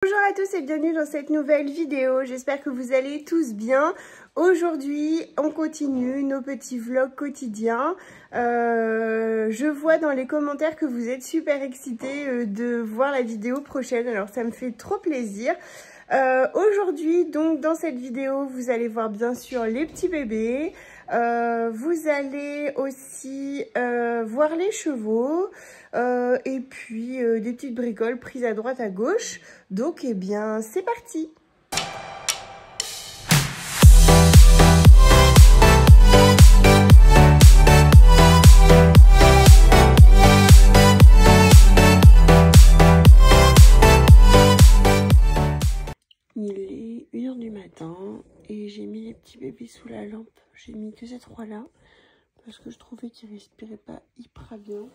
Bonjour à tous et bienvenue dans cette nouvelle vidéo, j'espère que vous allez tous bien. Aujourd'hui on continue nos petits vlogs quotidiens. Je vois dans les commentaires que vous êtes super excités de voir la vidéo prochaine, alors ça me fait trop plaisir. Aujourd'hui donc dans cette vidéo vous allez voir bien sûr les petits bébés, vous allez aussi voir les chevaux et puis des petites bricoles prises à droite à gauche. Donc eh bien c'est parti. Il est 1h du matin et j'ai mis les petits bébés sous la lampe. J'ai mis que ces trois là parce que je trouvais qu'ils respiraient pas hyper bien.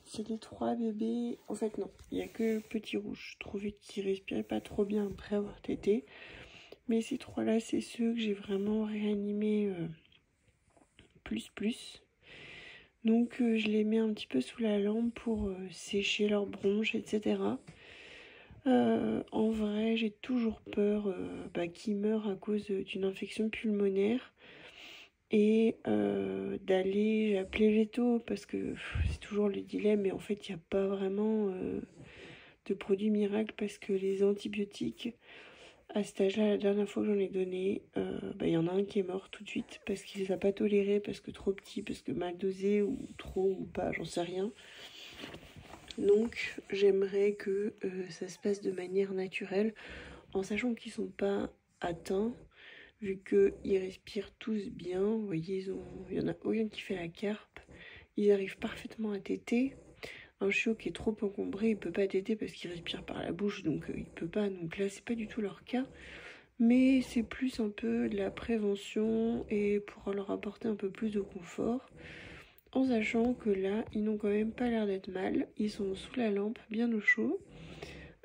C'est les trois bébés, en fait non, il n'y a que Petit Rouge. Je trouvais qu'ils respiraient pas trop bien après avoir tété. Mais ces trois là c'est ceux que j'ai vraiment réanimés plus. Donc je les mets un petit peu sous la lampe pour sécher leurs bronches, etc. En vrai, j'ai toujours peur qu'ils meurent à cause d'une infection pulmonaire et d'aller appeler veto parce que c'est toujours le dilemme. Et en fait, il n'y a pas vraiment de produit miracle parce que les antibiotiques, à cet âge-là, la dernière fois que j'en ai donné, y en a un qui est mort tout de suite parce qu'il ne les a pas tolérés, parce que trop petit, parce que mal dosé ou trop ou pas, j'en sais rien. Donc j'aimerais que ça se passe de manière naturelle, en sachant qu'ils ne sont pas atteints, vu qu'ils respirent tous bien. Vous voyez, il n'y en a aucun qui fait la carpe, ils arrivent parfaitement à téter. Un chiot qui est trop encombré, il peut pas téter parce qu'il respire par la bouche, donc il peut pas. Donc là, c'est pas du tout leur cas. Mais c'est plus un peu de la prévention et pour leur apporter un peu plus de confort. En sachant que là, ils n'ont quand même pas l'air d'être mal. Ils sont sous la lampe, bien au chaud.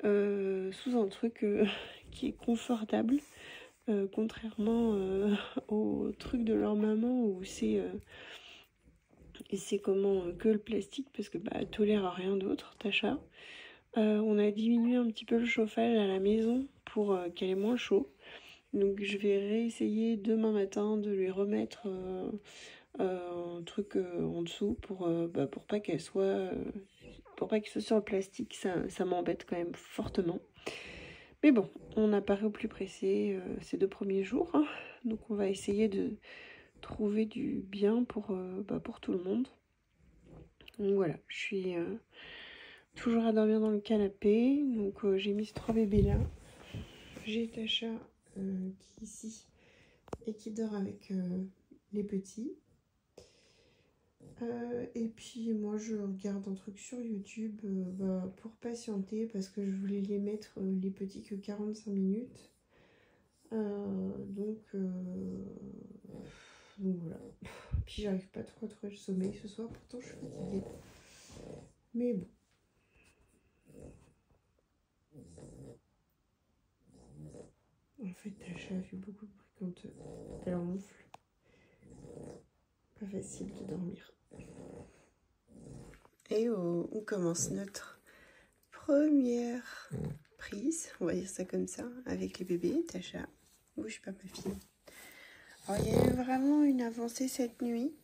Sous un truc qui est confortable. Contrairement au truc de leur maman où c'est... Et c'est que le plastique parce que elle tolère rien d'autre, Tasha. On a diminué un petit peu le chauffage à la maison pour qu'elle ait moins chaud. Donc je vais réessayer demain matin de lui remettre un truc en dessous pour pas qu'elle soit pour pas qu'il soit sur le plastique. Ça m'embête quand même fortement. Mais bon, on n'a pas au plus pressé ces 2 premiers jours. Hein. Donc on va essayer de trouver du bien pour tout le monde. Donc voilà, je suis toujours à dormir dans le canapé. Donc j'ai mis ces 3 bébés là. J'ai Tasha qui est ici et qui dort avec les petits. Et puis moi je regarde un truc sur YouTube pour patienter parce que je voulais les mettre les petits que 45 minutes. Donc voilà. Puis j'arrive pas trop à trouver le sommeil ce soir, pourtant je suis fatiguée. Mais bon. En fait, Tasha a fait beaucoup de bruit quand elle ronfle. Pas facile de dormir. Et on commence notre première prise, on va dire ça comme ça, avec les bébés. Tasha, bouge pas ma fille. Alors il y a eu vraiment une avancée cette nuit,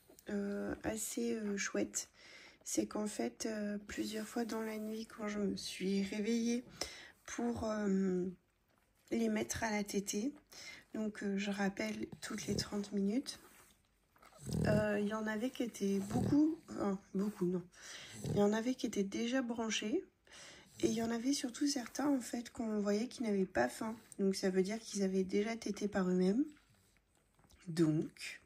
assez chouette. C'est qu'en fait, plusieurs fois dans la nuit, quand je me suis réveillée pour les mettre à la tétée, donc je rappelle toutes les 30 minutes, il y en avait qui étaient beaucoup non. Il y en avait qui étaient déjà branchés. Et il y en avait surtout certains en fait qu'on voyait qui n'avaient pas faim. Donc ça veut dire qu'ils avaient déjà tété par eux-mêmes. Donc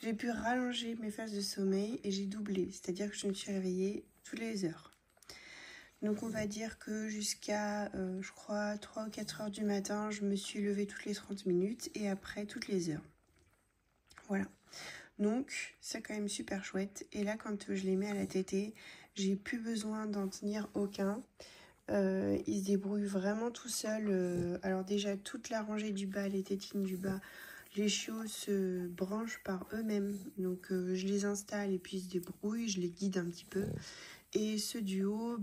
j'ai pu rallonger mes phases de sommeil et j'ai doublé. C'est-à-dire que je me suis réveillée toutes les heures. Donc on va dire que jusqu'à je crois 3 ou 4 heures du matin, je me suis levée toutes les 30 minutes et après toutes les heures. Voilà. Donc c'est quand même super chouette. Et là quand je les mets à la tétée, j'ai plus besoin d'en tenir aucun. Ils se débrouillent vraiment tout seuls. Alors déjà toute la rangée du bas, les tétines du bas, les chiots se branchent par eux-mêmes. Donc je les installe et puis ils se débrouillent, je les guide un petit peu. Et ceux du haut,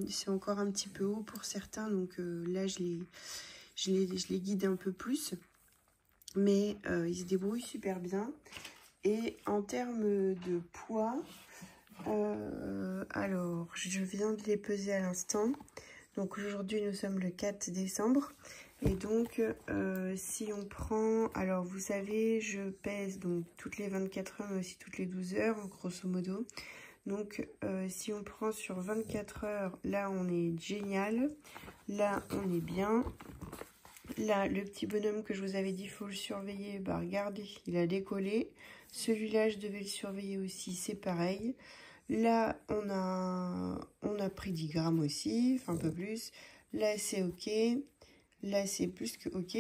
c'est encore un petit peu haut pour certains. Donc là, je les guide un peu plus. Mais ils se débrouillent super bien. Et en termes de poids, alors, je viens de les peser à l'instant. Donc aujourd'hui, nous sommes le 4 décembre. Et donc, si on prend... Alors, vous savez, je pèse donc toutes les 24 heures, mais aussi toutes les 12 heures, grosso modo. Donc, si on prend sur 24 heures, là, on est génial. Là, on est bien. Là, le petit bonhomme que je vous avais dit, il faut le surveiller. Bah, regardez, il a décollé. Celui-là, je devais le surveiller aussi, c'est pareil. Là, on a pris 10 grammes aussi, enfin un peu plus. Là, c'est OK. Là, c'est plus que OK.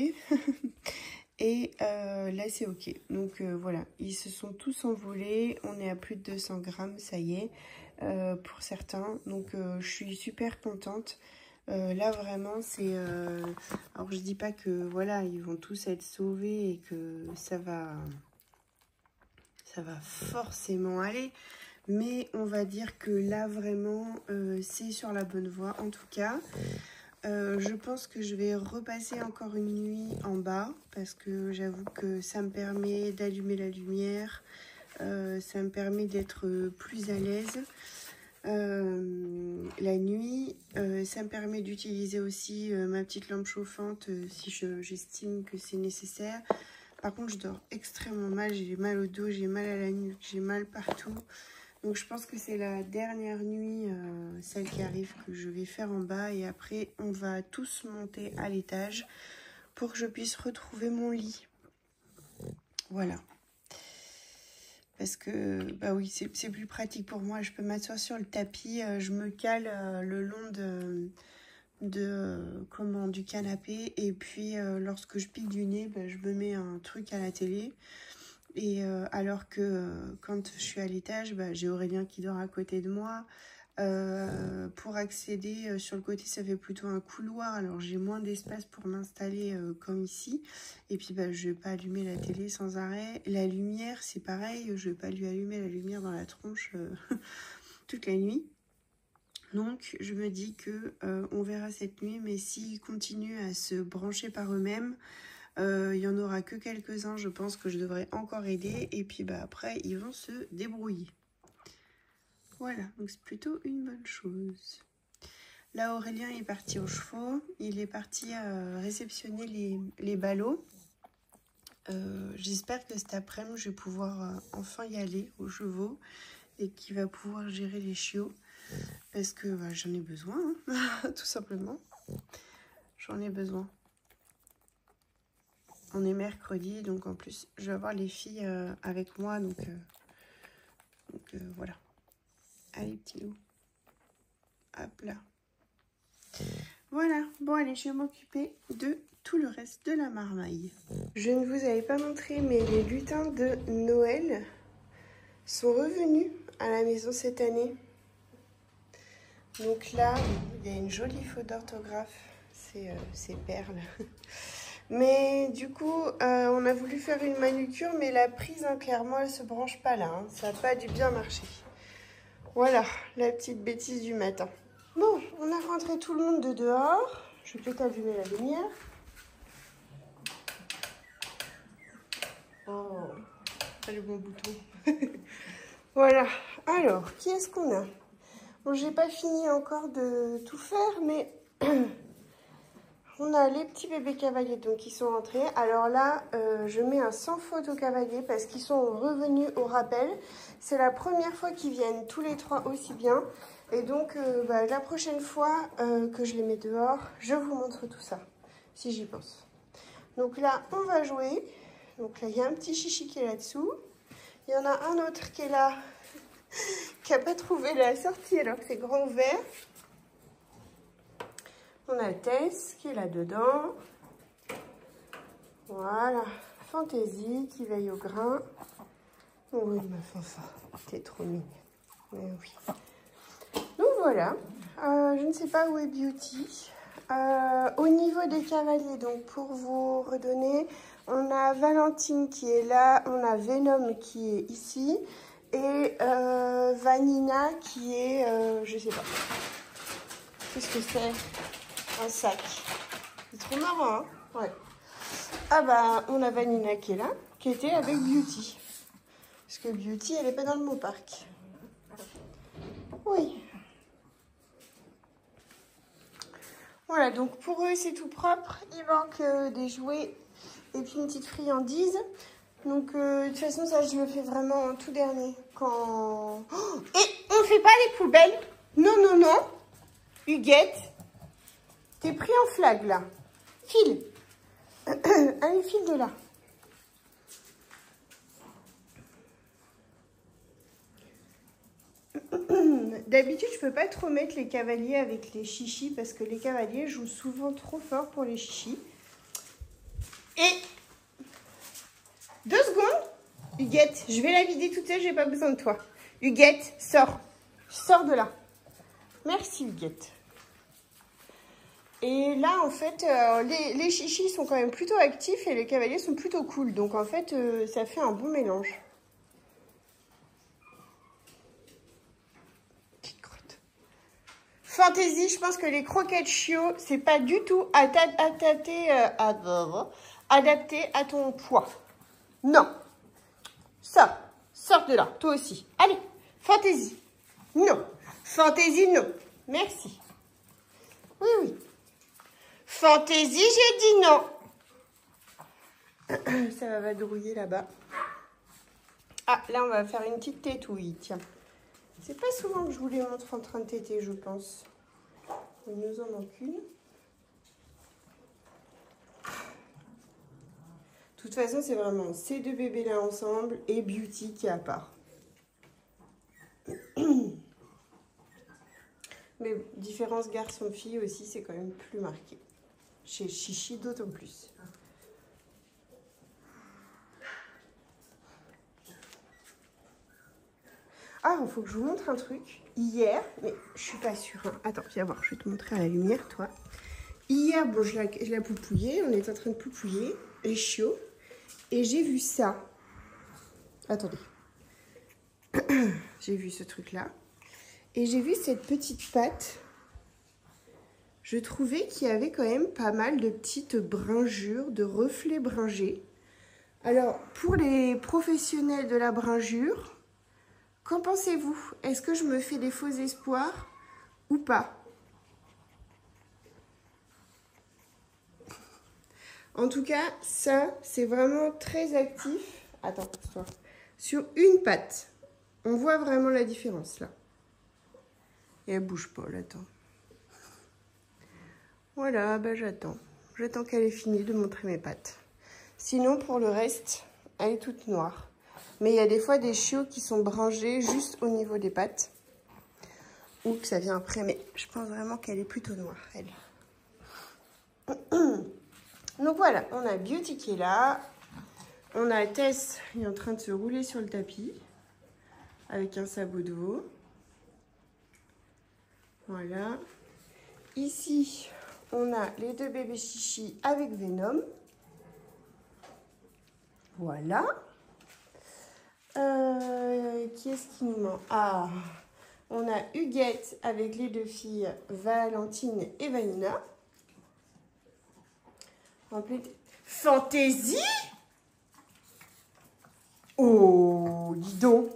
Et là, c'est OK. Donc, voilà, ils se sont tous envolés. On est à plus de 200 grammes, ça y est, pour certains. Donc, je suis super contente. Là, vraiment, c'est... Alors, je dis pas que, voilà, ils vont tous être sauvés et que ça va forcément aller. Mais on va dire que là, vraiment, c'est sur la bonne voie. En tout cas, je pense que je vais repasser encore une nuit en bas. Parce que j'avoue que ça me permet d'allumer la lumière. Ça me permet d'être plus à l'aise. La nuit, ça me permet d'utiliser aussi ma petite lampe chauffante si j'estime que c'est nécessaire. Par contre, je dors extrêmement mal. J'ai mal au dos, j'ai mal à la nuque, j'ai mal partout. Donc je pense que c'est la dernière nuit, celle qui arrive, que je vais faire en bas. Et après, on va tous monter à l'étage pour que je puisse retrouver mon lit. Voilà. Parce que, bah oui, c'est plus pratique pour moi. Je peux m'asseoir sur le tapis, je me cale le long du canapé. Et puis, lorsque je pique du nez, je me mets un truc à la télé. Et alors que quand je suis à l'étage, j'ai Aurélien qui dort à côté de moi. Pour accéder sur le côté, ça fait plutôt un couloir. Alors j'ai moins d'espace pour m'installer comme ici. Et puis je vais pas allumer la télé sans arrêt. La lumière, c'est pareil. Je vais pas lui allumer la lumière dans la tronche toute la nuit. Donc je me dis que on verra cette nuit. Mais s'ils continuent à se brancher par eux-mêmes, il y en aura que quelques-uns, je pense, que je devrais encore aider. Et puis après, ils vont se débrouiller. Voilà, donc c'est plutôt une bonne chose. Là, Aurélien est parti aux chevaux. Il est parti réceptionner les ballots. J'espère que cet après-midi, je vais pouvoir enfin y aller aux chevaux et qu'il va pouvoir gérer les chiots. Parce que j'en ai besoin, hein, tout simplement. J'en ai besoin. On est mercredi, donc en plus, je vais avoir les filles avec moi. Donc voilà. Allez, petit loup. Hop là. Voilà. Bon, allez, je vais m'occuper de tout le reste de la marmaille. Je ne vous avais pas montré, mais les lutins de Noël sont revenus à la maison cette année. Donc là, il y a une jolie faute d'orthographe. C'est Perle. Mais du coup, on a voulu faire une manucure, mais la prise, hein, clairement, elle se branche pas là. Hein. Ça n'a pas dû bien marcher. Voilà, la petite bêtise du matin. Bon, on a rentré tout le monde de dehors. Je vais peut-être allumer la lumière. Oh, c'est le bon bouton. Voilà, alors, qui est-ce qu'on a? Bon, j'ai pas fini encore de tout faire, mais on a les petits bébés cavaliers donc qui sont rentrés. Alors là, je mets un sans faute aux cavaliers parce qu'ils sont revenus au rappel. C'est la première fois qu'ils viennent tous les trois aussi bien. Et donc, la prochaine fois que je les mets dehors, je vous montre tout ça, si j'y pense. Donc là, on va jouer. Donc là, il y a un petit chichi qui est là-dessous. Il y en a un autre qui est là, qui n'a pas trouvé la sortie alors que c'est grand ouvert. On a Tess qui est là-dedans. Voilà. Fantaisie qui veille au grain. Oui, ma fanfa, t'es trop mignonne. Mais oui. Donc voilà. Je ne sais pas où est Beauty. Au niveau des cavaliers, donc pour vous redonner, on a Valentine qui est là. On a Venom qui est ici. Et Vanina qui est, je sais pas. Qu'est-ce que c'est? Un sac. C'est trop marrant, hein? Ouais. Ah bah, on a Vanina qui est là, qui était avec Beauty. Parce que Beauty, elle n'est pas dans le Mauparc. Oui. Voilà, donc pour eux, c'est tout propre. Il manque des jouets et puis une petite friandise. Donc, de toute façon, ça, je le fais vraiment en tout dernier. Quand... Oh, et on ne fait pas les poubelles. Non, non, non. Huguette, t'es pris en flag, là. File. Allez, file de là. D'habitude, je peux pas trop mettre les cavaliers avec les chichis parce que les cavaliers jouent souvent trop fort pour les chichis. Et 2 secondes. Huguette, je vais la vider toute seule, j'ai pas besoin de toi. Huguette, sors. Sors de là. Merci, Huguette. Et là, en fait, les chichis sont quand même plutôt actifs et les cavaliers sont plutôt cool. Donc, en fait, ça fait un bon mélange. Petite crotte. Fantaisie, je pense que les croquettes chiots, c'est pas du tout adapté à ton poids. Non. Sors. Sors de là, toi aussi. Allez, Fantaisie. Non. Fantaisie, non. Merci. Oui, oui. Fantaisie, j'ai dit non. Ça va vadrouiller là-bas. Ah, là, on va faire une petite tétouille, tiens. C'est pas souvent que je vous les montre en train de téter, je pense. Il nous en manque une. De toute façon, c'est vraiment ces 2 bébés-là ensemble et Beauty qui est à part. Mais différence garçon-fille aussi, c'est quand même plus marqué. Chez Chichi, d'autant plus. Ah, il faut que je vous montre un truc. Hier, mais je suis pas sûre. Hein. Attends, viens voir, je vais te montrer à la lumière, toi. Hier, bon, je la poupouillais. On est en train de poupouiller les chiots. Et j'ai vu ça. Attendez. J'ai vu ce truc-là. Et j'ai vu cette petite patte. Je trouvais qu'il y avait quand même pas mal de petites bringures, de reflets bringés. Alors, pour les professionnels de la bringure, qu'en pensez-vous? Est-ce que je me fais des faux espoirs ou pas? En tout cas, ça, c'est vraiment très actif. Attends, toi. Sur une patte. On voit vraiment la différence, là. Et elle bouge pas, là, attends. Voilà, bah j'attends. J'attends qu'elle ait fini de montrer mes pattes. Sinon, pour le reste, elle est toute noire. Mais il y a des fois des chiots qui sont bringés juste au niveau des pattes. Ou que ça vient après, mais je pense vraiment qu'elle est plutôt noire, elle. Donc voilà, on a Beauty qui est là. On a Tess qui est en train de se rouler sur le tapis. Avec un sabot de veau. Voilà. Ici, on a les 2 bébés chichis avec Venom. Voilà. Qui est-ce qui nous manque? Ah, on a Huguette avec les 2 filles, Valentine et Vanina. En plus, Fantaisie? Oh, dis donc.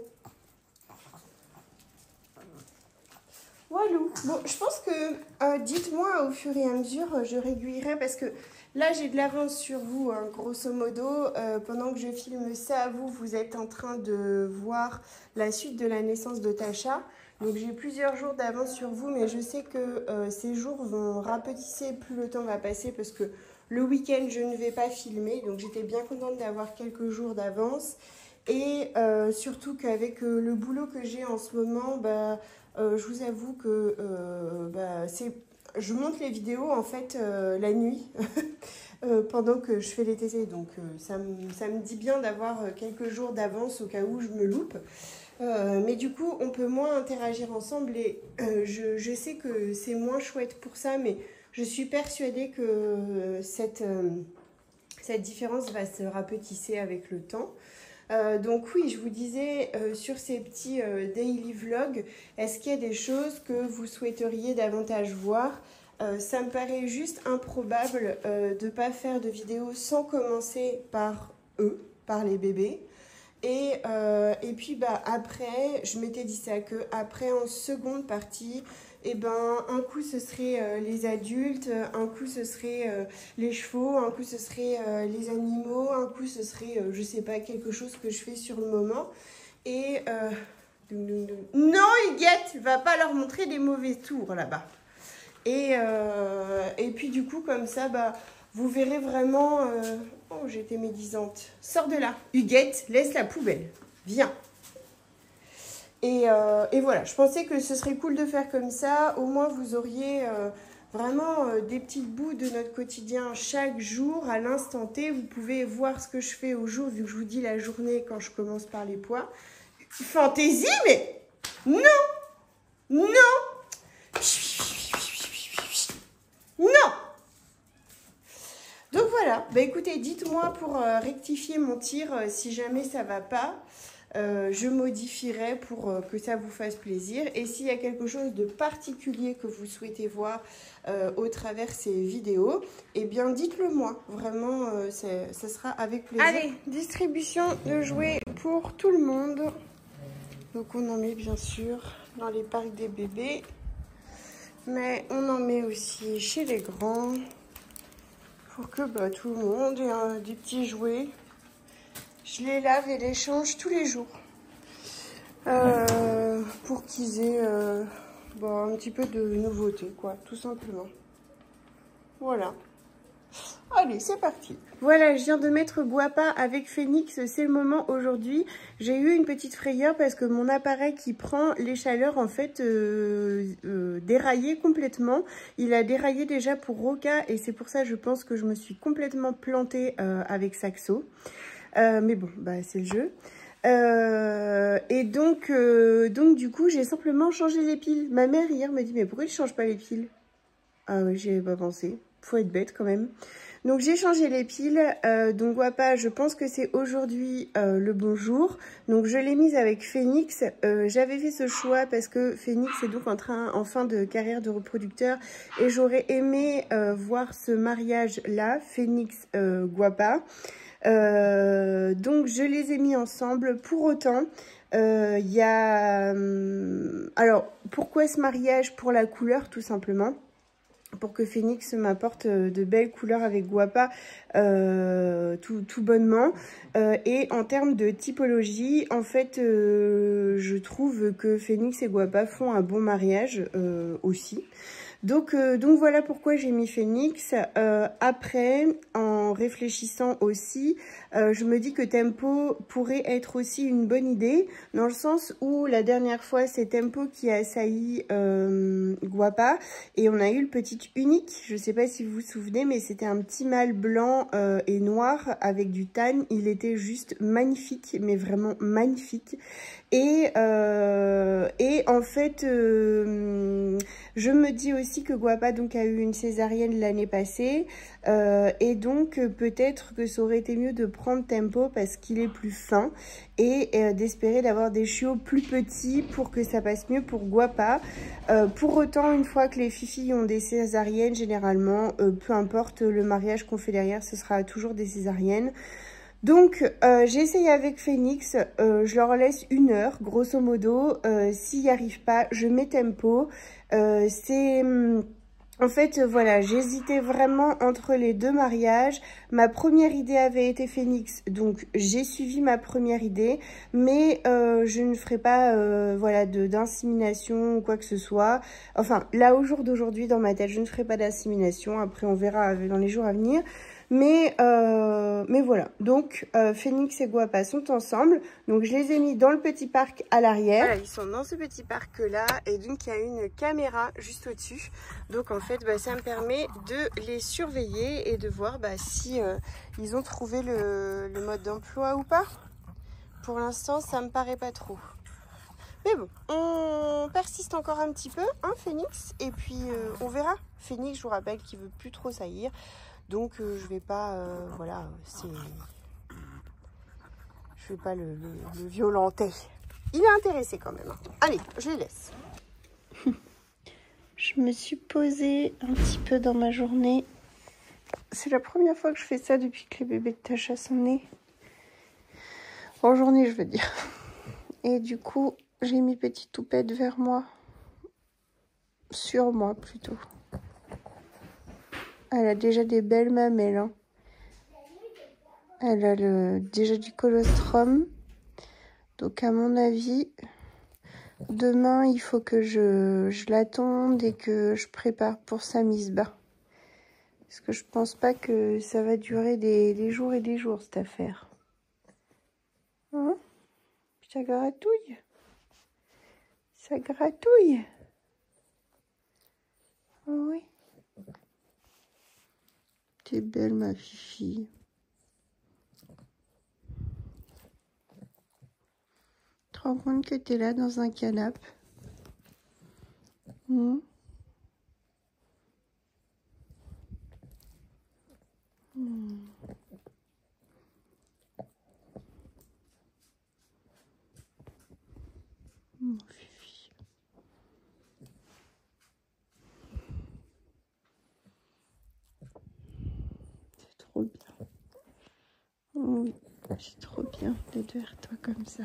Voilà. Bon, je pense que, dites-moi au fur et à mesure, je réduirai parce que là, j'ai de l'avance sur vous, hein, grosso modo. Pendant que je filme ça, vous êtes en train de voir la suite de la naissance de Tasha. Donc, j'ai plusieurs jours d'avance sur vous, mais je sais que ces jours vont rapetisser plus le temps va passer parce que le week-end, je ne vais pas filmer. Donc, j'étais bien contente d'avoir quelques jours d'avance. Et surtout qu'avec le boulot que j'ai en ce moment, bah, je vous avoue que je monte les vidéos en fait la nuit pendant que je fais les TT. Donc ça me dit bien d'avoir quelques jours d'avance au cas où je me loupe. Mais du coup, on peut moins interagir ensemble et je sais que c'est moins chouette pour ça, mais je suis persuadée que cette différence va se rapetisser avec le temps. Donc oui, je vous disais sur ces petits daily vlogs, est-ce qu'il y a des choses que vous souhaiteriez davantage voir? Ça me paraît juste improbable de ne pas faire de vidéo sans commencer par eux, par les bébés. Et puis bah, après, je m'étais dit ça, que après en seconde partie, et ben, un coup ce serait les adultes, un coup ce serait les chevaux, un coup ce serait les animaux, un coup ce serait, je sais pas, quelque chose que je fais sur le moment. Et non, Huguette, va pas leur montrer des mauvais tours là-bas. Et puis du coup, comme ça, bah, vous verrez vraiment... Oh, j'étais médisante. Sors de là. Huguette, laisse la poubelle. Viens. Et voilà, je pensais que ce serait cool de faire comme ça. Au moins, vous auriez vraiment des petits bouts de notre quotidien chaque jour, à l'instant T. Vous pouvez voir ce que je fais au jour, vu que je vous dis la journée quand je commence par les poids. Fantaisie, mais non, non, non. Donc voilà, bah écoutez, dites-moi pour rectifier mon tir si jamais ça va pas. Je modifierai pour que ça vous fasse plaisir. Et s'il y a quelque chose de particulier que vous souhaitez voir au travers ces vidéos, eh bien dites-le moi. Vraiment, ça sera avec plaisir. Allez, distribution de jouets pour tout le monde. Donc on en met bien sûr dans les parcs des bébés. Mais on en met aussi chez les grands. Pour que bah, tout le monde ait des petits jouets. Je les lave et les change tous les jours. Pour qu'ils aient bon, un petit peu de nouveauté, quoi, tout simplement. Voilà. Allez, c'est parti. Voilà, je viens de mettre Guapa avec Phoenix. C'est le moment aujourd'hui. J'ai eu une petite frayeur parce que mon appareil qui prend les chaleurs, en fait, déraillait complètement. Il a déraillé déjà pour Roca et c'est pour ça, je pense que je me suis complètement plantée avec Saxo. Mais bon, bah, c'est le jeu. Et donc du coup, j'ai simplement changé les piles. Ma mère, hier, m'a dit, mais pourquoi tu ne changes pas les piles? Ah oui, j'y avais pas pensé. Faut être bête quand même. Donc, j'ai changé les piles. Donc, Guapa, je pense que c'est aujourd'hui le bon jour. Donc, je l'ai mise avec Phoenix. J'avais fait ce choix parce que Phoenix est donc en fin de carrière de reproducteur. Et j'aurais aimé voir ce mariage-là, Phoenix-Guapa. Donc je les ai mis ensemble. Pour autant, il y a... alors, pourquoi ce mariage? Pour la couleur, tout simplement. Pour que Phoenix m'apporte de belles couleurs avec Guapa tout bonnement. Et en termes de typologie, en fait, je trouve que Phoenix et Guapa font un bon mariage aussi. Donc voilà pourquoi j'ai mis Phoenix. Après, en réfléchissant aussi, je me dis que Tempo pourrait être aussi une bonne idée, dans le sens où la dernière fois, c'est Tempo qui a assailli Guapa, et on a eu le petit unique. Je ne sais pas si vous vous souvenez, mais c'était un petit mâle blanc et noir avec du tan. Il était juste magnifique, mais vraiment magnifique. Et en fait, je me dis aussi que Guapa donc a eu une césarienne l'année passée. Et donc, peut-être que ça aurait été mieux de prendre Tempo parce qu'il est plus fin. Et d'espérer d'avoir des chiots plus petits pour que ça passe mieux pour Guapa. Pour autant, une fois que les fifilles ont des césariennes, généralement, peu importe le mariage qu'on fait derrière, ce sera toujours des césariennes. Donc, j'ai essayé avec Phoenix, je leur laisse 1 heure, grosso modo. S'il n'y arrive pas, je mets Tempo. En fait, voilà, j'hésitais vraiment entre les deux mariages. Ma première idée avait été Phoenix, donc j'ai suivi ma première idée. Mais je ne ferai pas voilà, d'insémination ou quoi que ce soit. Enfin, là, au jour d'aujourd'hui, dans ma tête, je ne ferai pas d'insémination. Après, on verra dans les jours à venir. Mais voilà, donc Phoenix et Guapa sont ensemble. Donc je les ai mis dans le petit parc à l'arrière. Voilà, ils sont dans ce petit parc là. Et donc il y a une caméra juste au-dessus. Donc en fait, bah, ça me permet de les surveiller et de voir bah, si ils ont trouvé le mode d'emploi ou pas. Pour l'instant, ça me paraît pas trop. Mais bon, on persiste encore un petit peu, hein, Phoenix. Et puis on verra. Phoenix, je vous rappelle qu'il veut plus trop saillir. Donc je vais pas, voilà, Je vais pas le violenter. Il est intéressé quand même. Allez, je les laisse. Je me suis posée un petit peu dans ma journée. C'est la première fois que je fais ça depuis que les bébés de Tasha sont nés. En journée, je veux dire. Et du coup, j'ai mis Petite Toupette vers moi. Sur moi, plutôt. Elle a déjà des belles mamelles. Hein. Elle a déjà du colostrum. Donc, à mon avis, demain, il faut que je l'attende et que je prépare pour sa mise bas. Parce que je pense pas que ça va durer des jours et des jours, cette affaire. Hein? Ça gratouille. Ça gratouille. Oh oui. T'es belle, ma fifi. Tu te rends compte que t'es là dans un canapé? Mmh. Mmh. Mon fifi. C'est trop bien. Oui, c'est trop bien d'être vers toi comme ça.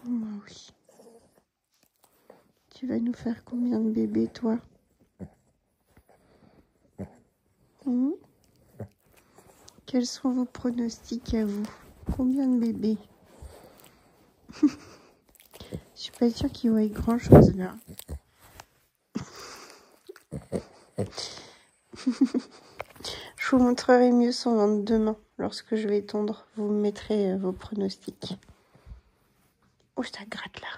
Moi oui. Tu vas nous faire combien de bébés, toi? Mmh. Quels sont vos pronostics à vous? Combien de bébés? Je suis pas sûre qu'il y ait grand chose là. Je vous montrerai mieux son ventre demain lorsque je vais tondre. Vous me mettrez vos pronostics. Oh, ça gratte là.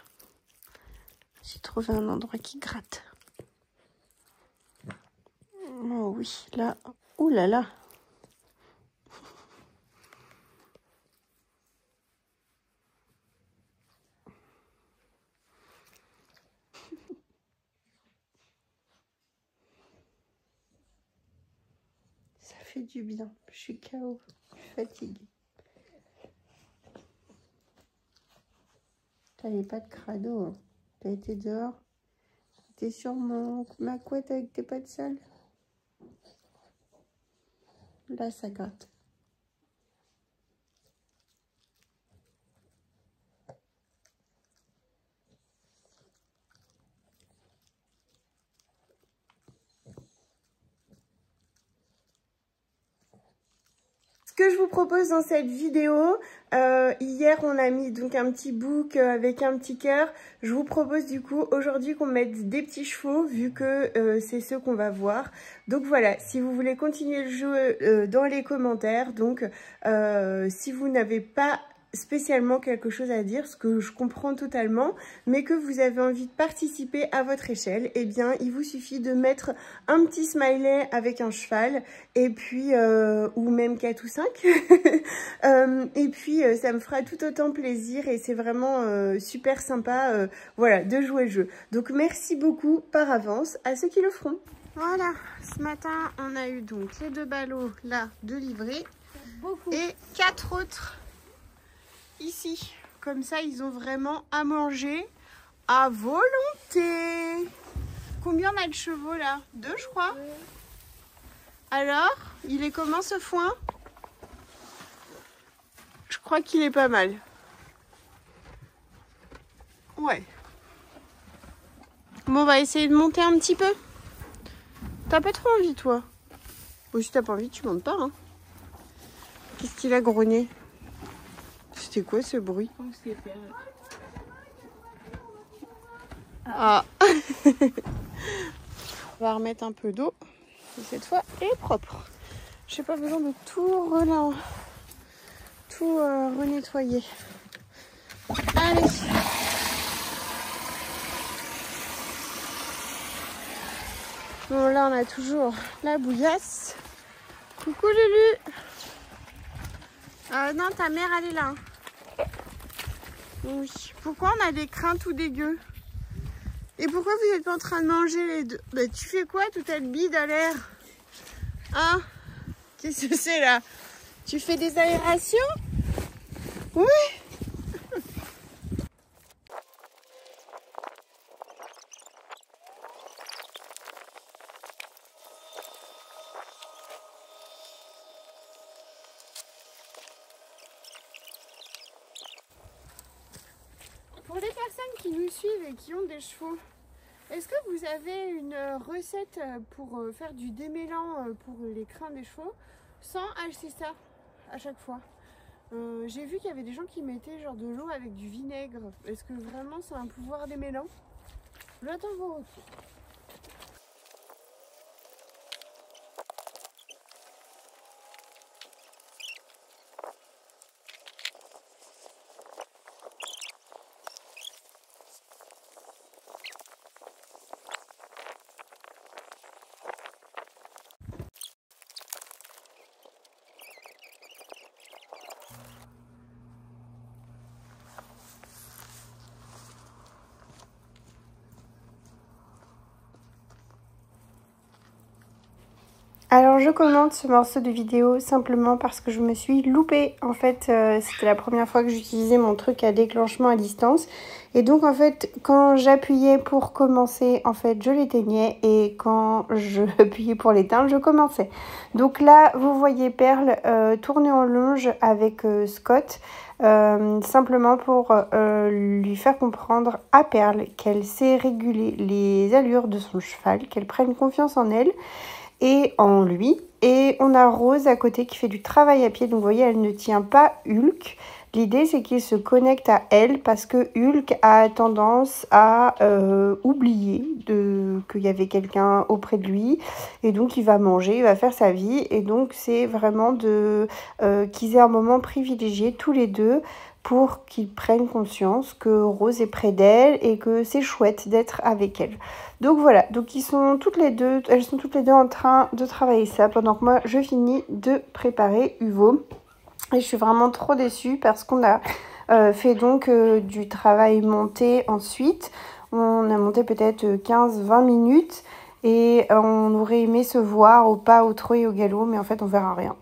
J'ai trouvé un endroit qui gratte. Oh oui, là. Ouh là là. Ça fait du bien. Je suis KO. Je suis fatiguée. T'avais pas de crado. Hein. T'as été dehors. T'es sur ma couette avec tes pattes sales. Là, ça gratte. Ce que je vous propose dans cette vidéo, hier on a mis donc un petit book avec un petit cœur. Je vous propose du coup aujourd'hui qu'on mette des petits chevaux vu que c'est ceux qu'on va voir. Donc voilà, si vous voulez continuer le jeu dans les commentaires, donc si vous n'avez pas spécialement quelque chose à dire, ce que je comprends totalement, mais que vous avez envie de participer à votre échelle, eh bien il vous suffit de mettre un petit smiley avec un cheval et puis ou même 4 ou 5 et puis ça me fera tout autant plaisir et c'est vraiment super sympa voilà, de jouer le jeu. Donc merci beaucoup par avance à ceux qui le feront. Voilà, ce matin on a eu donc les 2 ballots là de livrer et 4 autres ici. Comme ça ils ont vraiment à manger à volonté. Combien on a de chevaux là? 2 je crois. Alors, il est comment ce foin? Je crois qu'il est pas mal. Ouais. Bon, on va essayer de monter un petit peu. T'as pas trop envie, toi? Bon, si t'as pas envie, tu montes pas, hein. Qu'est-ce qu'il a grogné? C'était quoi ce bruit? Ah. On va remettre un peu d'eau. Et cette fois, elle est propre. J'ai pas besoin de tout renettoyer. Allez. Bon, là, on a toujours la bouillasse. Coucou, Lulu. Non, ta mère, elle est là. Oui. Pourquoi on a des crins tout dégueux? Et pourquoi vous n'êtes pas en train de manger les deux? Bah, tu fais quoi, toute cette bide à l'air? Hein? Qu'est-ce que c'est là? Tu fais des aérations? Ouais. Pour les personnes qui nous suivent et qui ont des chevaux, est-ce que vous avez une recette pour faire du démêlant pour les crins des chevaux sans acheter ça à chaque fois? J'ai vu qu'il y avait des gens qui mettaient genre de l'eau avec du vinaigre. Est-ce que vraiment c'est un pouvoir démêlant? J'attends vos retours. Alors je commente ce morceau de vidéo simplement parce que je me suis loupée. En fait, c'était la première fois que j'utilisais mon truc à déclenchement à distance. Et donc en fait, quand j'appuyais pour commencer, en fait, je l'éteignais. Et quand je appuyais pour l'éteindre, je commençais. Donc là, vous voyez Perle tourner en longe avec Scott. Simplement pour lui faire comprendre à Perle qu'elle sait réguler les allures de son cheval, qu'elle prenne confiance en elle et en lui. Et on a Rose à côté qui fait du travail à pied. Donc vous voyez, elle ne tient pas Hulk. L'idée, c'est qu'il se connecte à elle parce que Hulk a tendance à oublier qu'il y avait quelqu'un auprès de lui. Et donc, il va manger, il va faire sa vie. Et donc, c'est vraiment qu'ils aient un moment privilégié tous les deux pour qu'ils prennent conscience que Rose est près d'elle et que c'est chouette d'être avec elle. Donc voilà, donc elles sont toutes les deux en train de travailler ça pendant que moi je finis de préparer Uvo. Et je suis vraiment trop déçue parce qu'on a fait donc du travail monté ensuite. On a monté peut-être 15-20 minutes et on aurait aimé se voir au pas, au trot et au galop, mais en fait on verra rien.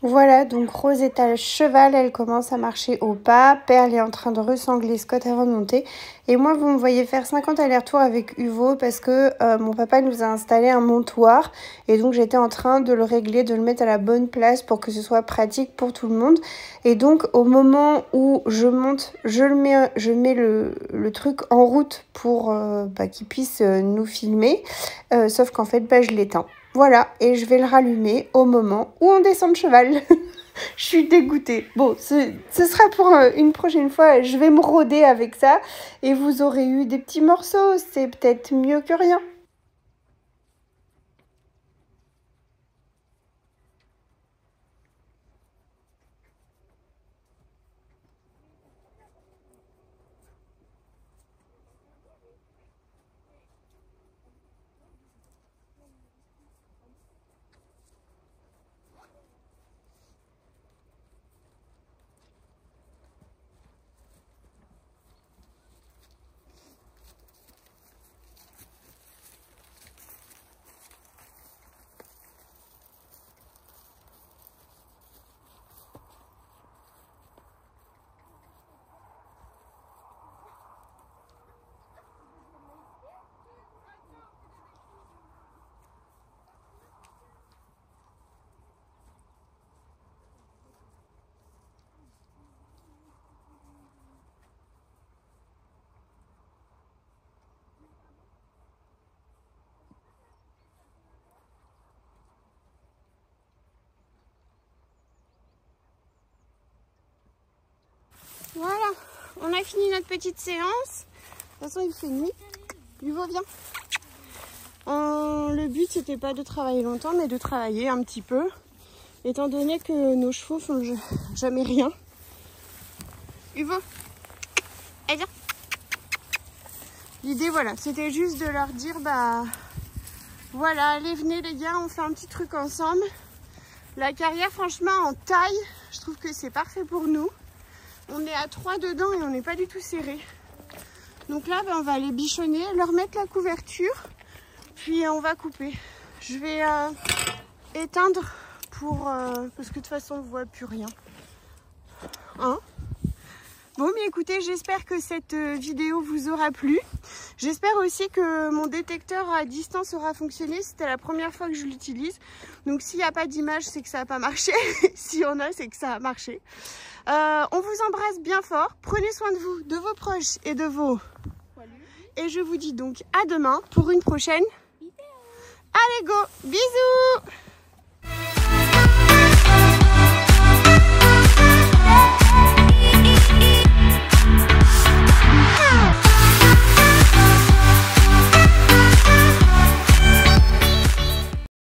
Voilà, donc Rose est à cheval, elle commence à marcher au pas. Perle est en train de ressangler Scott avant de monter. Et moi, vous me voyez faire 50 allers-retours avec Uvo parce que mon papa nous a installé un montoir. Et donc, j'étais en train de le régler, de le mettre à la bonne place pour que ce soit pratique pour tout le monde. Et donc, au moment où je monte, je mets le truc en route pour qu'il puisse nous filmer. Sauf qu'en fait, je l'éteins. Voilà, et je vais le rallumer au moment où on descend de cheval. Je suis dégoûtée. Bon, ce sera pour une prochaine fois. Je vais me rôder avec ça. Et vous aurez eu des petits morceaux. C'est peut-être mieux que rien. Voilà, on a fini notre petite séance. De toute façon, il fait nuit. Uvo, viens. Le but, c'était pas de travailler longtemps, mais de travailler un petit peu. Étant donné que nos chevaux font jamais rien. Uvo, allez, viens. L'idée, voilà, c'était juste de leur dire, voilà, allez, venez les gars, on fait un petit truc ensemble. La carrière, franchement, en taille, je trouve que c'est parfait pour nous. On est à 3 dedans et on n'est pas du tout serré. Donc là, on va aller bichonner, leur mettre la couverture, puis on va couper. Je vais éteindre parce que de toute façon, on ne voit plus rien. hein. Bon, mais écoutez, j'espère que cette vidéo vous aura plu. J'espère aussi que mon détecteur à distance aura fonctionné. C'était la première fois que je l'utilise. Donc s'il n'y a pas d'image, c'est que ça n'a pas marché. S'il y en a, c'est que ça a marché. On vous embrasse bien fort. Prenez soin de vous, de vos proches et de vos... Et je vous dis donc à demain pour une prochaine vidéo. Allez, go! Bisous!